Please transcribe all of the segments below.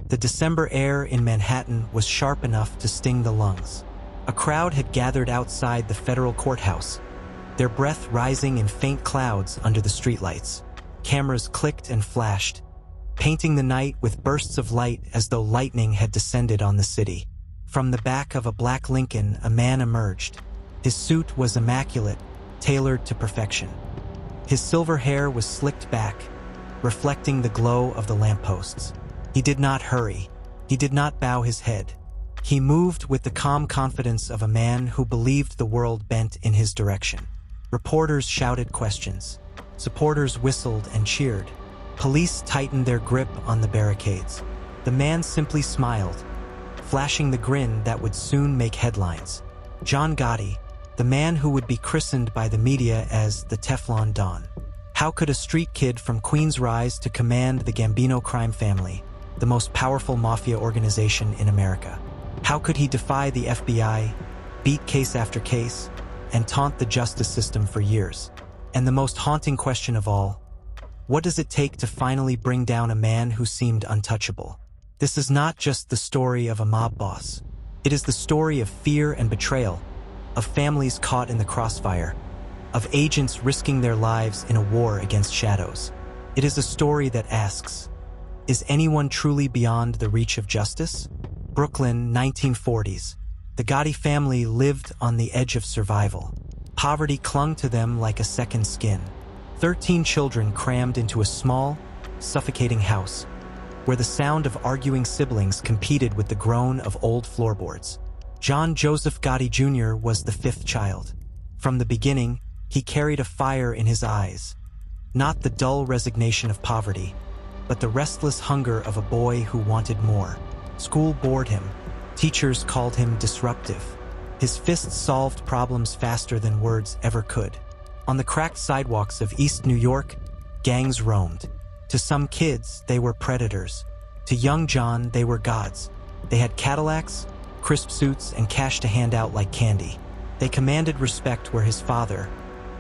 The December air in Manhattan was sharp enough to sting the lungs. A crowd had gathered outside the federal courthouse, their breath rising in faint clouds under the streetlights. Cameras clicked and flashed, painting the night with bursts of light as though lightning had descended on the city. From the back of a black Lincoln, a man emerged. His suit was immaculate, tailored to perfection. His silver hair was slicked back, reflecting the glow of the lampposts. He did not hurry. He did not bow his head. He moved with the calm confidence of a man who believed the world bent in his direction. Reporters shouted questions. Supporters whistled and cheered. Police tightened their grip on the barricades. The man simply smiled, flashing the grin that would soon make headlines. John Gotti, the man who would be christened by the media as the Teflon Don. How could a street kid from Queens rise to command the Gambino crime family, the most powerful mafia organization in America? How could he defy the FBI, beat case after case, and taunt the justice system for years? And the most haunting question of all, what does it take to finally bring down a man who seemed untouchable? This is not just the story of a mob boss. It is the story of fear and betrayal, of families caught in the crossfire, of agents risking their lives in a war against shadows. It is a story that asks, is anyone truly beyond the reach of justice? Brooklyn, 1940s. The Gotti family lived on the edge of survival. Poverty clung to them like a second skin. 13 children crammed into a small, suffocating house, where the sound of arguing siblings competed with the groan of old floorboards. John Joseph Gotti Jr. was the fifth child. From the beginning, he carried a fire in his eyes, not the dull resignation of poverty, but the restless hunger of a boy who wanted more. School bored him. Teachers called him disruptive. His fists solved problems faster than words ever could. On the cracked sidewalks of East New York, gangs roamed. To some kids, they were predators. To young John, they were gods. They had Cadillacs, crisp suits, and cash to hand out like candy. They commanded respect where his father,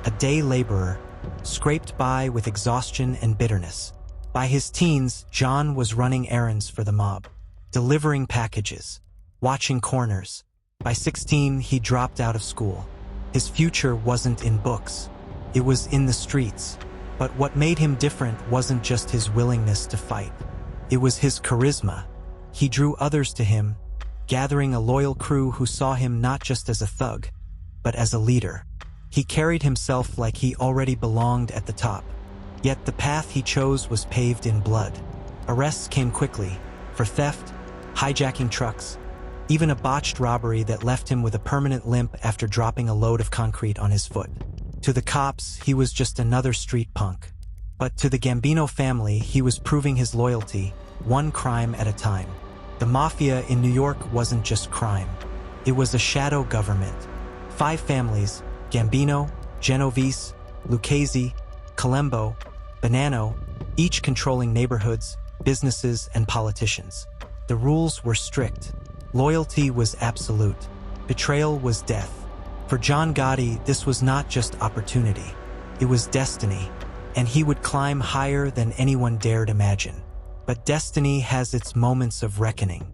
a day laborer, scraped by with exhaustion and bitterness. By his teens, John was running errands for the mob, delivering packages, watching corners. By 16, he dropped out of school. His future wasn't in books. It was in the streets. But what made him different wasn't just his willingness to fight. It was his charisma. He drew others to him, gathering a loyal crew who saw him not just as a thug, but as a leader. He carried himself like he already belonged at the top. Yet the path he chose was paved in blood. Arrests came quickly, for theft, hijacking trucks, even a botched robbery that left him with a permanent limp after dropping a load of concrete on his foot. To the cops, he was just another street punk. But to the Gambino family, he was proving his loyalty, one crime at a time. The mafia in New York wasn't just crime. It was a shadow government. 5 families, Gambino, Genovese, Lucchese, Colombo, Bonanno, each controlling neighborhoods, businesses, and politicians. The rules were strict. Loyalty was absolute. Betrayal was death. For John Gotti, this was not just opportunity. It was destiny, and he would climb higher than anyone dared imagine. But destiny has its moments of reckoning.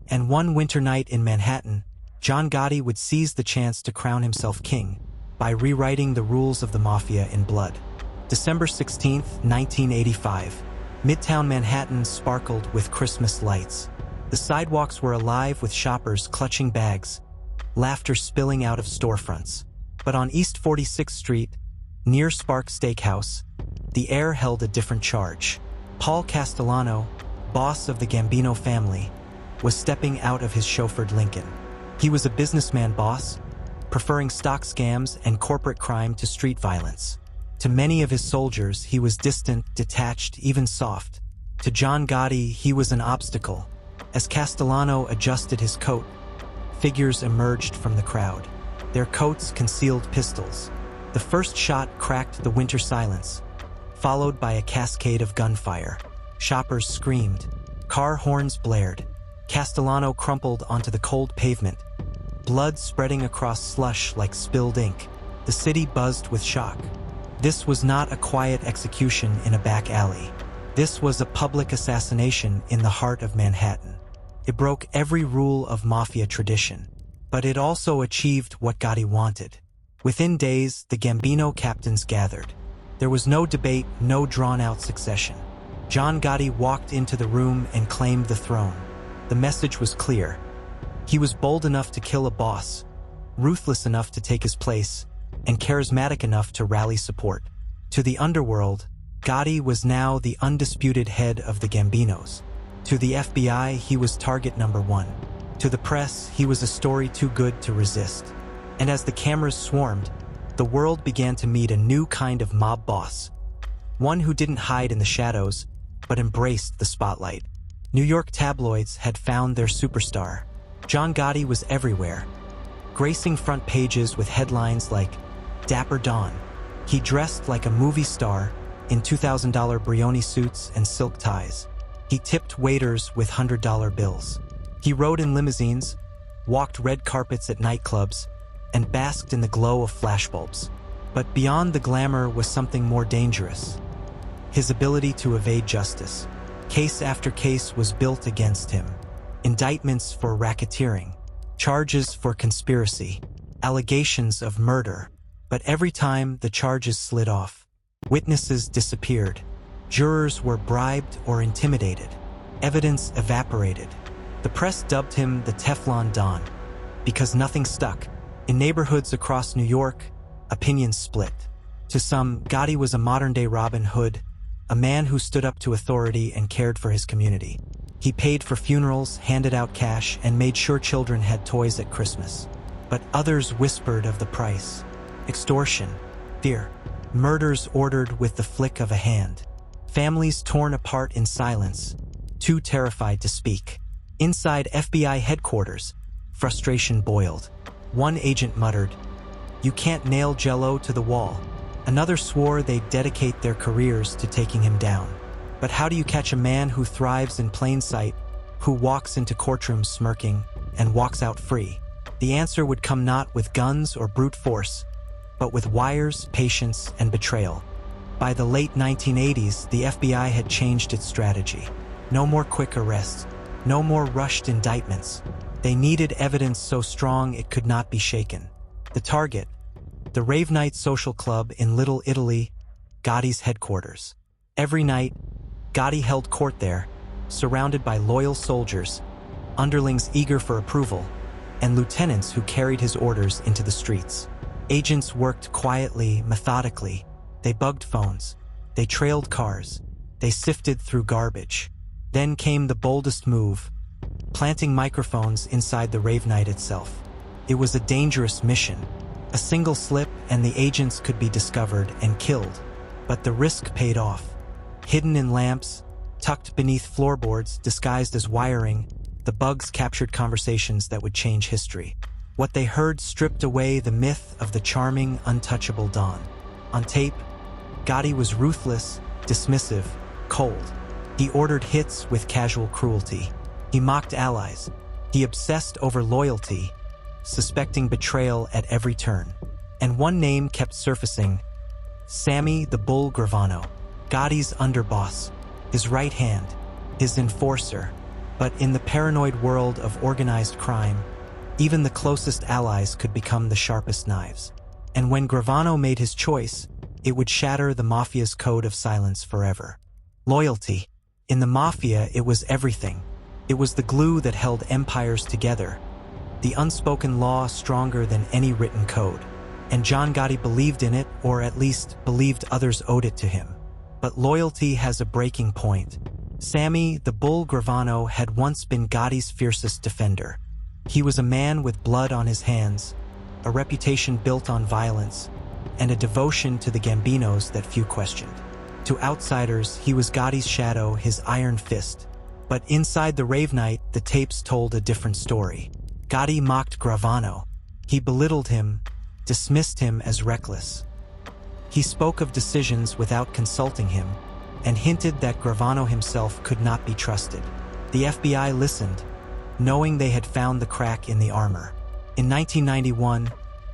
And one winter night in Manhattan, John Gotti would seize the chance to crown himself king by rewriting the rules of the mafia in blood. December 16, 1985. Midtown Manhattan sparkled with Christmas lights. The sidewalks were alive with shoppers clutching bags, laughter spilling out of storefronts. But on East 46th Street, near Spark Steakhouse, the air held a different charge. Paul Castellano, boss of the Gambino family, was stepping out of his chauffeured Lincoln. He was a businessman boss, preferring stock scams and corporate crime to street violence. To many of his soldiers, he was distant, detached, even soft. To John Gotti, he was an obstacle. As Castellano adjusted his coat, figures emerged from the crowd. Their coats concealed pistols. The first shot cracked the winter silence, followed by a cascade of gunfire. Shoppers screamed. Car horns blared. Castellano crumpled onto the cold pavement, blood spreading across slush like spilled ink. The city buzzed with shock. This was not a quiet execution in a back alley. This was a public assassination in the heart of Manhattan. It broke every rule of mafia tradition, but it also achieved what Gotti wanted. Within days, the Gambino captains gathered. There was no debate, no drawn-out succession. John Gotti walked into the room and claimed the throne. The message was clear. He was bold enough to kill a boss, ruthless enough to take his place, and charismatic enough to rally support. To the underworld, Gotti was now the undisputed head of the Gambinos. To the FBI, he was target number one. To the press, he was a story too good to resist. And as the cameras swarmed, the world began to meet a new kind of mob boss. One who didn't hide in the shadows, but embraced the spotlight. New York tabloids had found their superstar. John Gotti was everywhere, gracing front pages with headlines like Dapper Don. He dressed like a movie star in $2,000 Brioni suits and silk ties. He tipped waiters with $100 bills. He rode in limousines, walked red carpets at nightclubs, and basked in the glow of flashbulbs. But beyond the glamour was something more dangerous: his ability to evade justice. Case after case was built against him. Indictments for racketeering, charges for conspiracy, allegations of murder. But every time the charges slid off, witnesses disappeared, jurors were bribed or intimidated, evidence evaporated. The press dubbed him the Teflon Don, because nothing stuck. In neighborhoods across New York, opinions split. To some, Gotti was a modern-day Robin Hood, a man who stood up to authority and cared for his community. He paid for funerals, handed out cash, and made sure children had toys at Christmas. But others whispered of the price: extortion, fear, murders ordered with the flick of a hand, families torn apart in silence, too terrified to speak. Inside FBI headquarters, frustration boiled. One agent muttered, "You can't nail Jell-O to the wall." Another swore they'd dedicate their careers to taking him down. But how do you catch a man who thrives in plain sight, who walks into courtrooms smirking and walks out free? The answer would come not with guns or brute force, but with wires, patience, and betrayal. By the late 1980s, the FBI had changed its strategy. No more quick arrests, no more rushed indictments. They needed evidence so strong it could not be shaken. The target: the Rave Night social club in Little Italy, Gotti's headquarters. Every night, Gotti held court there, surrounded by loyal soldiers, underlings eager for approval, and lieutenants who carried his orders into the streets. Agents worked quietly, methodically. They bugged phones. They trailed cars. They sifted through garbage. Then came the boldest move: planting microphones inside the rave night itself. It was a dangerous mission. A single slip and the agents could be discovered and killed. But the risk paid off. Hidden in lamps, tucked beneath floorboards, disguised as wiring, the bugs captured conversations that would change history. What they heard stripped away the myth of the charming, untouchable Don. On tape, Gotti was ruthless, dismissive, cold. He ordered hits with casual cruelty. He mocked allies. He obsessed over loyalty, suspecting betrayal at every turn. And one name kept surfacing: Sammy the Bull Gravano, Gotti's underboss, his right hand, his enforcer. But in the paranoid world of organized crime, even the closest allies could become the sharpest knives. And when Gravano made his choice, it would shatter the mafia's code of silence forever. Loyalty. In the mafia, it was everything. It was the glue that held empires together, the unspoken law stronger than any written code. And John Gotti believed in it, or at least believed others owed it to him. But loyalty has a breaking point. Sammy, the Bull Gravano, had once been Gotti's fiercest defender. He was a man with blood on his hands, a reputation built on violence, and a devotion to the Gambinos that few questioned. To outsiders, he was Gotti's shadow, his iron fist. But inside the rave night, the tapes told a different story. Gotti mocked Gravano. He belittled him, dismissed him as reckless. He spoke of decisions without consulting him, and hinted that Gravano himself could not be trusted. The FBI listened, knowing they had found the crack in the armor. In 1991,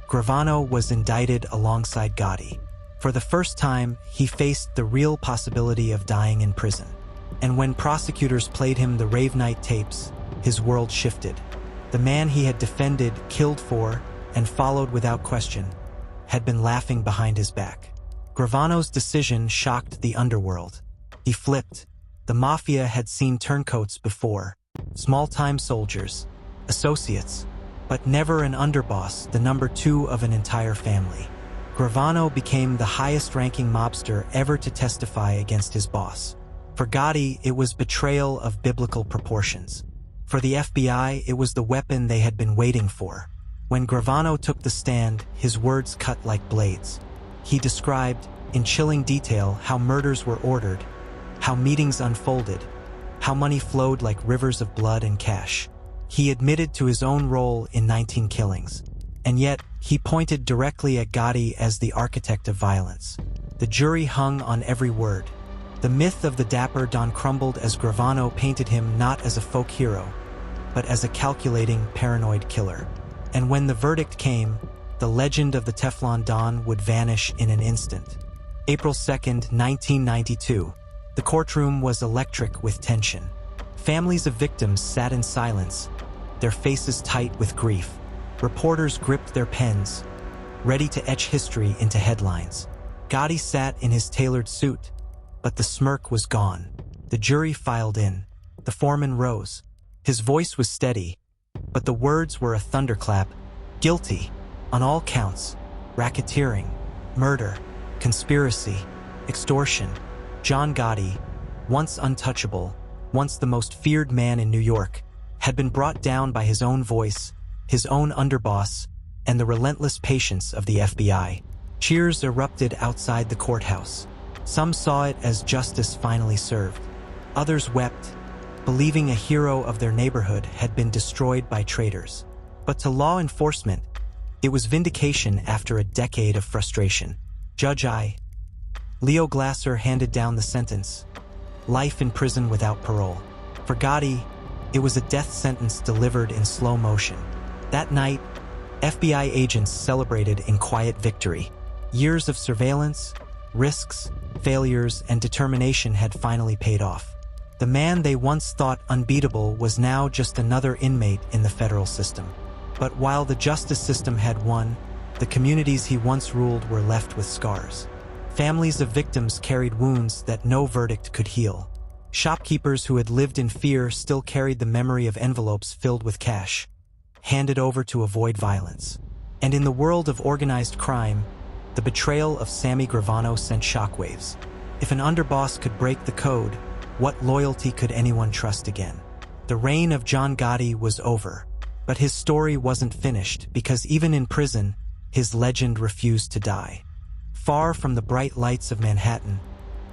Gravano was indicted alongside Gotti. For the first time, he faced the real possibility of dying in prison. And when prosecutors played him the Rave Night tapes, his world shifted. The man he had defended, killed for, and followed without question, had been laughing behind his back. Gravano's decision shocked the underworld. He flipped. The mafia had seen turncoats before, small-time soldiers, associates, but never an underboss, the number 2 of an entire family. Gravano became the highest-ranking mobster ever to testify against his boss. For Gotti, it was betrayal of biblical proportions. For the FBI, it was the weapon they had been waiting for. When Gravano took the stand, his words cut like blades. He described, in chilling detail, how murders were ordered, how meetings unfolded, how money flowed like rivers of blood and cash. He admitted to his own role in 19 killings. And yet, he pointed directly at Gotti as the architect of violence. The jury hung on every word. The myth of the dapper Don crumbled as Gravano painted him not as a folk hero, but as a calculating, paranoid killer. And when the verdict came, the legend of the Teflon Don would vanish in an instant. April 2nd, 1992. The courtroom was electric with tension. Families of victims sat in silence, their faces tight with grief. Reporters gripped their pens, ready to etch history into headlines. Gotti sat in his tailored suit, but the smirk was gone. The jury filed in. The foreman rose. His voice was steady, but the words were a thunderclap. Guilty, on all counts. Racketeering, murder, conspiracy, extortion. John Gotti, once untouchable, once the most feared man in New York, had been brought down by his own voice, his own underboss, and the relentless patience of the FBI. Cheers erupted outside the courthouse. Some saw it as justice finally served. Others wept, believing a hero of their neighborhood had been destroyed by traitors. But to law enforcement, it was vindication after a decade of frustration. Judge I. Leo Glasser handed down the sentence: life in prison without parole. For Gotti, it was a death sentence delivered in slow motion. That night, FBI agents celebrated in quiet victory. Years of surveillance, risks, failures, and determination had finally paid off. The man they once thought unbeatable was now just another inmate in the federal system. But while the justice system had won, the communities he once ruled were left with scars. Families of victims carried wounds that no verdict could heal. Shopkeepers who had lived in fear still carried the memory of envelopes filled with cash, handed over to avoid violence. And in the world of organized crime, the betrayal of Sammy Gravano sent shockwaves. If an underboss could break the code, what loyalty could anyone trust again? The reign of John Gotti was over, but his story wasn't finished because even in prison, his legend refused to die. Far from the bright lights of Manhattan,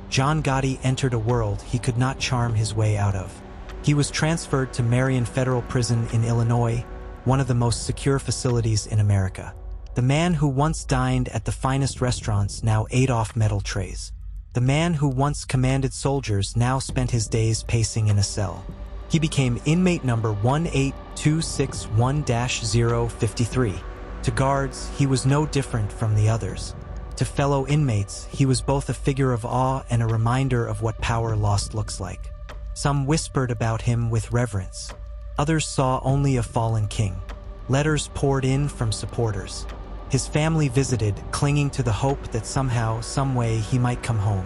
John Gotti entered a world he could not charm his way out of. He was transferred to Marion Federal Prison in Illinois, one of the most secure facilities in America. The man who once dined at the finest restaurants now ate off metal trays. The man who once commanded soldiers now spent his days pacing in a cell. He became inmate number 18261-053. To guards, he was no different from the others. To fellow inmates, he was both a figure of awe and a reminder of what power lost looks like. Some whispered about him with reverence. Others saw only a fallen king. Letters poured in from supporters. His family visited, clinging to the hope that somehow, some way, he might come home.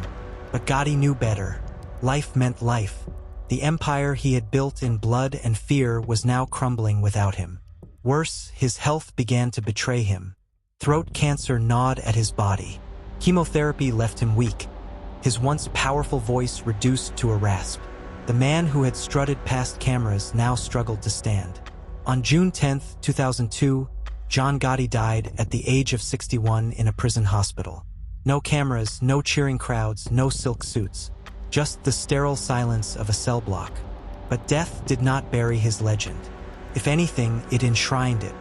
But Gotti knew better. Life meant life. The empire he had built in blood and fear was now crumbling without him. Worse, his health began to betray him. Throat cancer gnawed at his body. Chemotherapy left him weak, his once powerful voice reduced to a rasp. The man who had strutted past cameras now struggled to stand. On June 10, 2002, John Gotti died at the age of 61 in a prison hospital. No cameras, no cheering crowds, no silk suits. Just the sterile silence of a cell block. But death did not bury his legend. If anything, it enshrined it.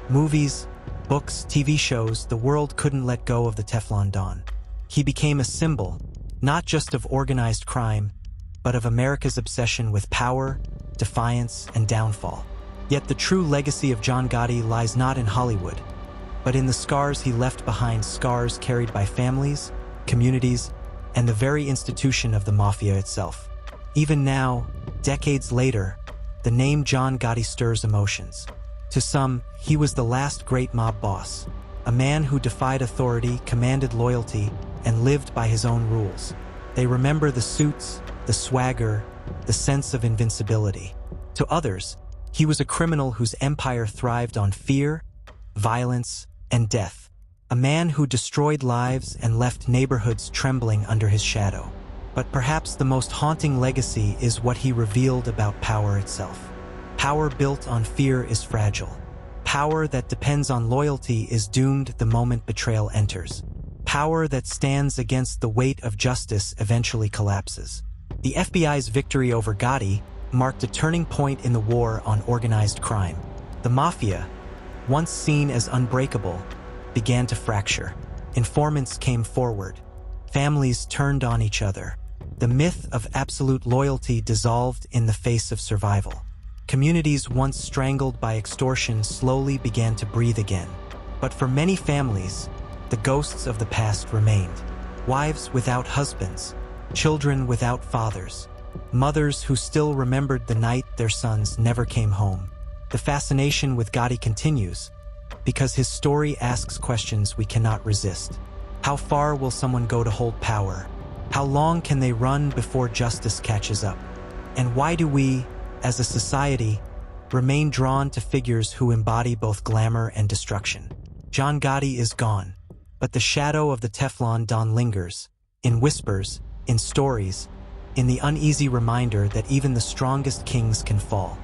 Movies, books, TV shows, the world couldn't let go of the Teflon Don. He became a symbol, not just of organized crime, but of America's obsession with power, defiance, and downfall. Yet the true legacy of John Gotti lies not in Hollywood, but in the scars he left behind, scars carried by families, communities, and the very institution of the mafia itself. Even now, decades later, the name John Gotti stirs emotions. To some, he was the last great mob boss, a man who defied authority, commanded loyalty, and lived by his own rules. They remember the suits, the swagger, the sense of invincibility. To others, he was a criminal whose empire thrived on fear, violence, and death. A man who destroyed lives and left neighborhoods trembling under his shadow. But perhaps the most haunting legacy is what he revealed about power itself. Power built on fear is fragile. Power that depends on loyalty is doomed the moment betrayal enters. Power that stands against the weight of justice eventually collapses. The FBI's victory over Gotti marked a turning point in the war on organized crime. The mafia, once seen as unbreakable, began to fracture. Informants came forward. Families turned on each other. The myth of absolute loyalty dissolved in the face of survival. Communities once strangled by extortion slowly began to breathe again. But for many families, the ghosts of the past remained. Wives without husbands, children without fathers, mothers who still remembered the night their sons never came home. The fascination with Gotti continues, because his story asks questions we cannot resist. How far will someone go to hold power? How long can they run before justice catches up? And why do we, as a society, remain drawn to figures who embody both glamour and destruction? John Gotti is gone, but the shadow of the Teflon Don lingers, in whispers, in stories, in the uneasy reminder that even the strongest kings can fall.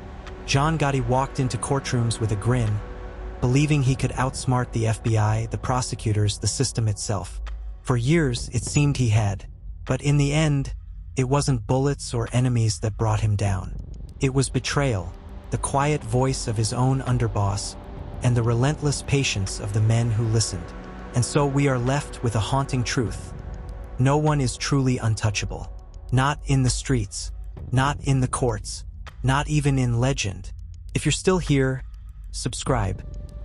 John Gotti walked into courtrooms with a grin, believing he could outsmart the FBI, the prosecutors, the system itself. For years, it seemed he had, but in the end, it wasn't bullets or enemies that brought him down. It was betrayal, the quiet voice of his own underboss, and the relentless patience of the men who listened. And so we are left with a haunting truth. No one is truly untouchable. Not in the streets, not in the courts, not even in legend. If you're still here, subscribe,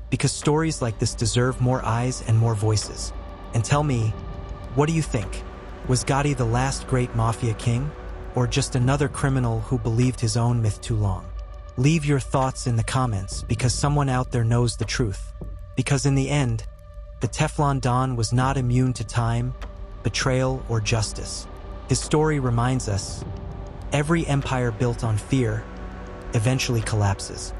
because stories like this deserve more eyes and more voices. And tell me, what do you think? Was Gotti the last great mafia king, or just another criminal who believed his own myth too long? Leave your thoughts in the comments, because someone out there knows the truth. Because in the end, the Teflon Don was not immune to time, betrayal, or justice. His story reminds us, every empire built on fear eventually collapses.